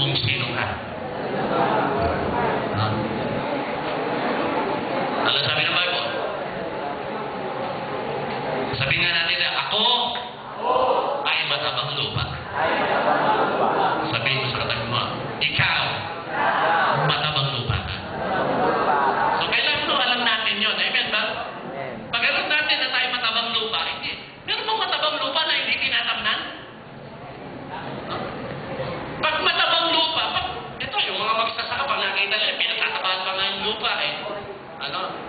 kung sino ka. Ano sabi ng Bible? Sabihin nga natin na, ako ay matabang lupa. Sabihin mo sa katabi mo, ikaw, matabang lupa ka. So, kailangan mo alam natin yun. Amen ba? Pag alam natin na tayo matabang lupa, hindi. Meron bang matabang lupa na hindi tinatamnan? Pag matabang lupa, ito yung mga magsasaka, pag nakita nila, pinatatabahan pa nga yung lupa eh.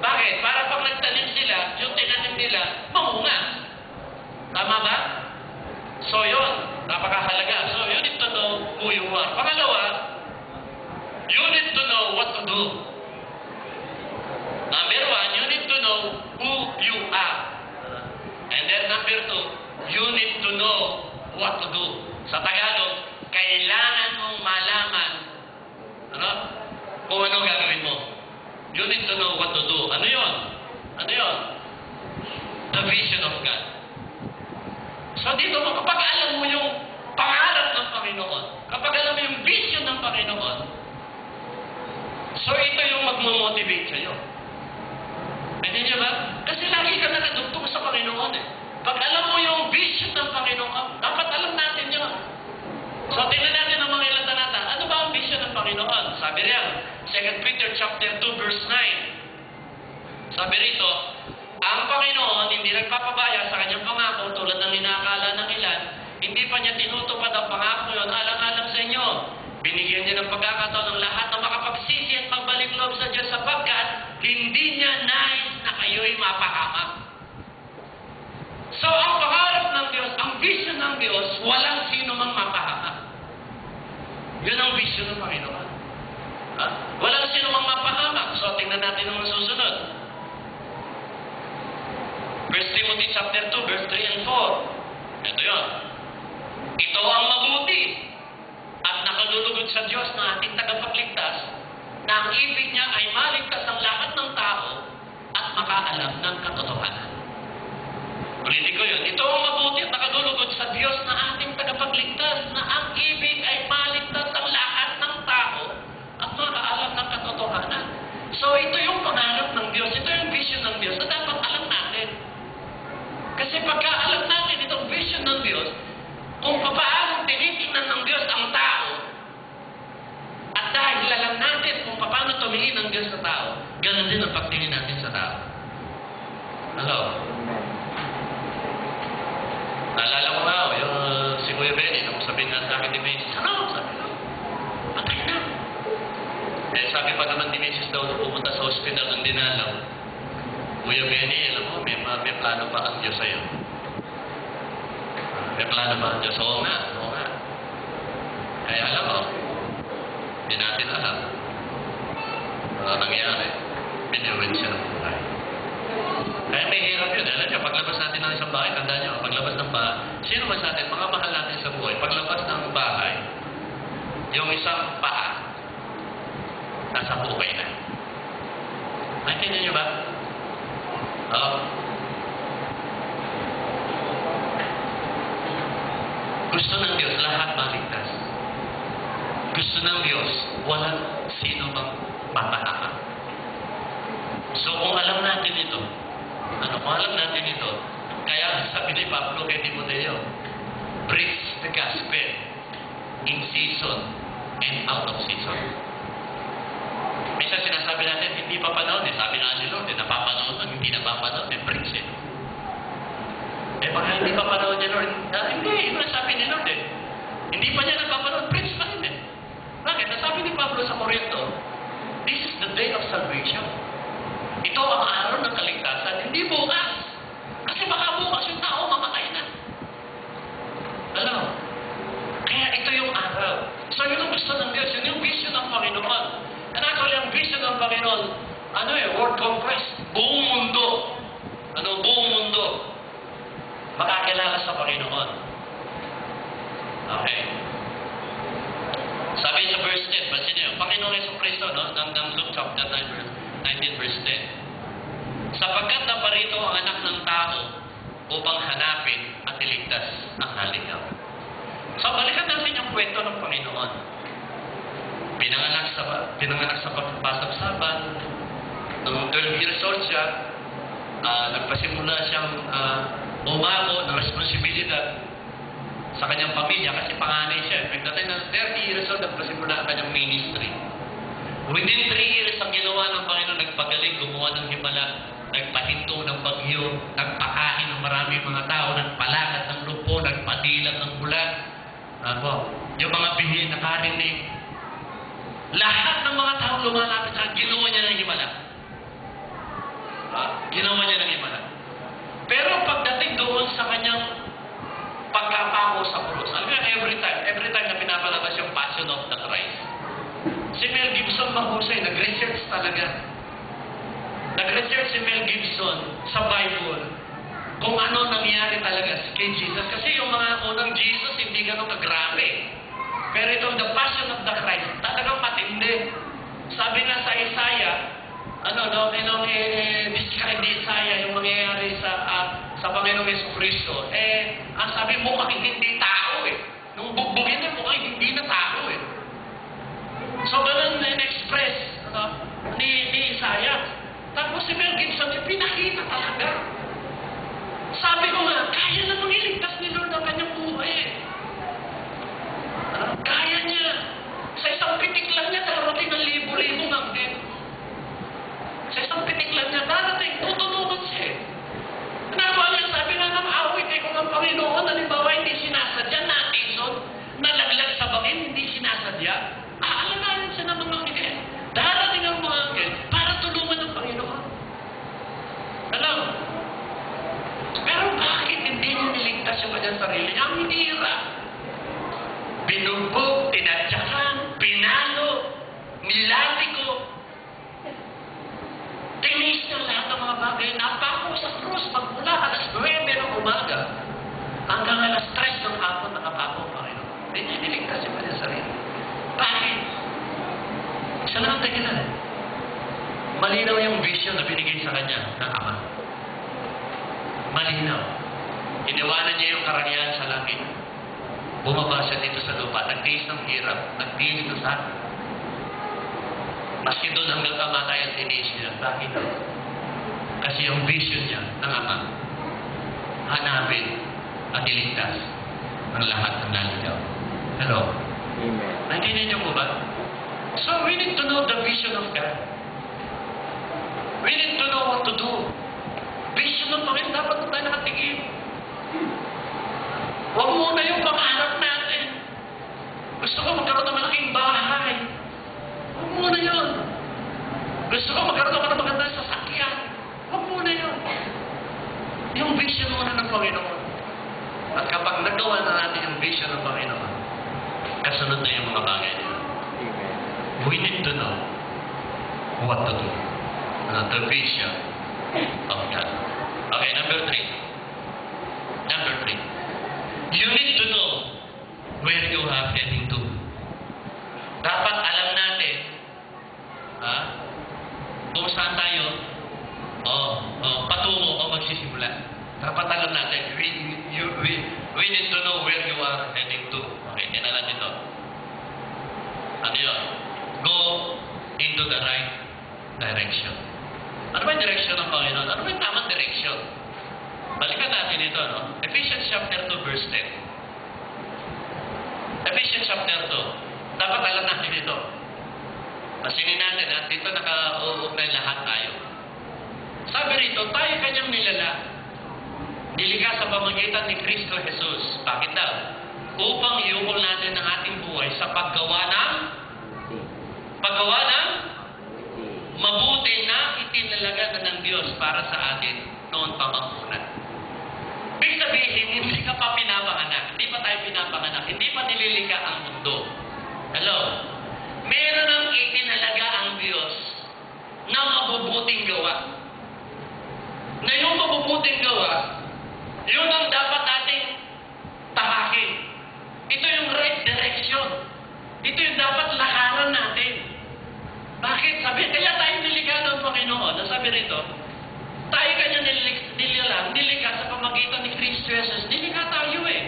Bakit? Para pag nagtanim sila, yung tinanim nila, mamunga. Tama ba? So yun, napakahalaga. So you need to know who you are. Pangalawa, you need to know what to do. Number one, you need to know who you are. And then number two, you need to know what to do. Sa Tagalog, kailangan mong malaman kung ano gagawin mo. You need to know what to do. Ano yun? Ano yun? The vision of God. So dito mo, kapag alam mo yung pangarap ng Panginoon, kapag alam mo yung vision ng Panginoon, so ito yung magmamotivate sa'yo. Pwede niyo ba? Kasi lagi ka nakadugtong sa Panginoon eh. Pag alam mo yung vision ng Panginoon, dapat alam natin yun. So tingnan natin ang mga ilang talata. Ano ba ang vision ng Panginoon? Sabi riyan, 2 Peter chapter 2 verse 9. Sabi rito, ang Panginoon hindi nagpapabaya sa kanyang pangako tulad ng inaakala ng ilan. Hindi pa niya tinutupad ang pangako yun. Alang-alang sa inyo. Binigyan niya ng pagkakataon ng lahat na makapagsisi at magbalik loob sa Diyos sapagkat hindi niya nais na kayo'y mapahamak. So ang pangarap ng Diyos, ang vision ng Diyos, walang sino mang mapahamak. Yun ang vision ng Panginoon. Walang sino mang mapahamak. So tingnan natin ang susunod. 1 Timothy chapter 2, verse 3 and 4. Ito yun. Ito ang mabuti at nakalulugod sa Diyos na ating tagapagligtas na ang ibig niya ay maligtas ang lahat ng tao at makaalam ng katotohanan. Ulitin ko yun. Ito ang mabuti at nakalulugod sa Diyos na ating tagapagligtas na ang ibig ay maligtas ang lahat ng tao at makaalam ng katotohanan. So ito yung pangarap ng Diyos. Ito yung vision ng Diyos na dapat alam natin. Kasi pagka alam natin itong vision ng Diyos, kung paano tinitingnan ng Diyos ang tao, at dahil alam natin kung paano tumingin ng Diyos sa tao, ganun din ang pagtingin natin sa tao. Hello? Naalala ko nga, yung si Kuya Benny, nung sabihin nga sa akin ni Mrs. Ano? Sabi ko, patay na. Eh sabi pa naman ni Mrs. daw, pumunta sa hospital ng dinalaw. Kuya Benny, alam mo, may plano pa ang Diyos sa'yo. May plano pa ang Diyos. Oo nga, oo nga. Kaya alam mo, hindi natin alam. Ano nangyari? Binuwin siya ng buhay. Kaya may hirap yun. Alam niyo, paglabas natin ng isang bahay, tandaan niyo, paglabas ng bahay, sino man sa atin, mga mahal natin sa buhay, paglabas ng bahay, yung isang paa, nasa buhay na. Naintindihan niyo ba? Gusto ng Diyos lahat maligtas. Gusto ng Diyos walang sino mang mapahamak. So kung alam natin ito, kung alam natin ito, kaya sabi ni Pablo kay Timoteo, preach the gospel in season and out of season. Minsan sinasabi natin, hindi pa panahon eh. Sabi nga ni Lord, napapanood, hindi napapanood, preach eh. Baka hindi pa panahon niya, Lord. Hindi, ito sabi ni Lord eh. Hindi pa niya napapanood, preach pa rin eh. Bakit? Nasabi ni Pablo sa Corinto, this is the day of salvation. Ito ang araw ng kaligtasan, hindi bukas. Kasi baka bukas yung tao mamatay na. Alam mo? Kaya ito yung araw. So yun ang gusto ng Diyos, yun yung vision ng Panginoon. And actually, ang vision ng Panginoon, world conquest, buong mundo. Buong mundo. Makakilala sa Panginoon. Okay. Sabi sa verse 10, pansin niyo, Panginoon Jesucristo, ng Luke chapter 19 verse 10. Sapagkat naparito ang anak ng tao upang hanapin at iligtas ang naligaw. So, balikan natin yung kwento ng Panginoon. pinanganak sa pasabsaban. Nung 12 years old siya, nagpasimula siyang umako ng responsibilidad sa kanyang pamilya kasi panganay siya. Pagdating ng 30 years old, nagpasimula ang kanyang ministry. Within 3 years, ang ginawa ng Panginoon, nagpagaling, gumawa ng himala, nagpahinto ng bagyo, nagpakain ng maraming mga tao, nagpalakad ng lupo, nagpadilat ng bulan. Yung mga bihin nakarinig. Lahat ng mga tao lumalapit sa ginawa niya ng himala. Ginawa niya ng himala. Pero pagdating doon sa kanyang pagkapako sa krus, alam mo yan, every time na pinapalabas yung Passion of the Christ, si Mel Gibson mahusay, nag-research talaga. Nag-research si Mel Gibson sa Bible kung ano nangyari talaga kay Jesus. Kasi yung mga unang Jesus, hindi ganun kagrabe. Pero itong The Passion of the Christ, talagang matindi. Sabi nga sa Isaiah, describe ni Isaiah yung mangyayari sa Panginoong Jesucristo. Ang sabi, mukhang hindi tao eh. Nung bugbugin niya, mukhang hindi na tao eh. So, ganun na-express ni Isaiah. Tapos si Mel Gibson, pinakita talaga. Sabi ko nga, kaya namang iligtas ni Lord ang kanyang buhay eh. Kaya niya. Sa isang pitik lang niya, darating ng libo-libong anghel. Sa isang pitik lang niya, darating, tutulungan siya eh. Nagawa niya, sabi nga ng awit eh, kung ang Panginoon, halimbawa, hindi sinasadya, natison, nalaglag sa bangin, hindi sinasadya, aalalayan siya ng mga anghel. Darating ang mga anghel para tulungan ng Panginoon. Alam, pero bakit hindi niya niligtas yung kanyang sarili niya? Ang hinira. Binugbog, tinadyakan, pinalo, nilatiko. Tinis niya lahat ng mga bagay. Napako sa krus magmula alas 9 ng umaga hanggang alas 3 ng hapon nakapako ang Panginoon. Hindi niya niligtas yung kanyang sarili. Bakit? Isa lang ang dahilan. Malinaw yung vision na binigay sa kanya ng Ama. Malinaw. Iniwanan niya yung karangyaan sa langit. Bumaba siya dito sa lupa. Nagtiis ng hirap. Nagtiis ng sakit. Maski doon hanggang kamatayan, tiniis niya. Bakit? Kasi yung vision niya ng Ama, hanapin at iligtas ang lahat ng naligaw. Hello? Amen. Naintindihan niyo po ba? So we need to know the vision of God. We need to know what to do. Vision ng Panginoon, dapat na tayo nakatingin. Huwag muna yung pangarap natin. Gusto ko magkaroon ng malaking bahay. Huwag muna yun. Gusto ko magkaroon ng magandang sasakyan. Huwag muna yun. Yung vision muna ng Panginoon. At kapag nagawa na natin yung vision ng Panginoon, kasunod na yung mga bagay nila. We need to know what to do. The vision of God. Okay, number 3. Number 3. You need to know where you are heading to. Dapat alam natin kung saan tayo patungo o magsisimula. Dapat alam natin. We need to know where you are heading to. Okay, kailangan nito. Ano yun? Go into the right direction. Ano ba yung direction ng Panginoon? Ano ba yung tamang direction? Balikan natin ito, no? Ephesians chapter 2, verse 10. Ephesians chapter 2. Dapat alam natin ito. Pasinin natin, at dito naka-uugnay lahat tayo. Sabi rito, tayo kanyang nilala. Nilikha sa pamagitan ni Kristo Jesus. Bakit daw? Upang iukol natin ang ating buhay sa paggawa ng mabuti na itinalaga na ng Diyos para sa atin noon pa mamunan. Ibig sabihin, hindi ka pa pinapanganak. Hindi pa tayo pinapanganak. Hindi pa nililikha ang mundo. Hello? Meron ang itinalaga ang Diyos na mabubuting gawa. Na yung mabubuting gawa, yun ang dapat nating tahakin. Ito yung right direction. Ito yung dapat lakaran natin. Bakit? Sabi, kaya tayo nilikha ng Panginoon. Sabi rito, tayo kanya nilikha sa pamagitan ni Kristo Jesus. Nilikha tayo eh.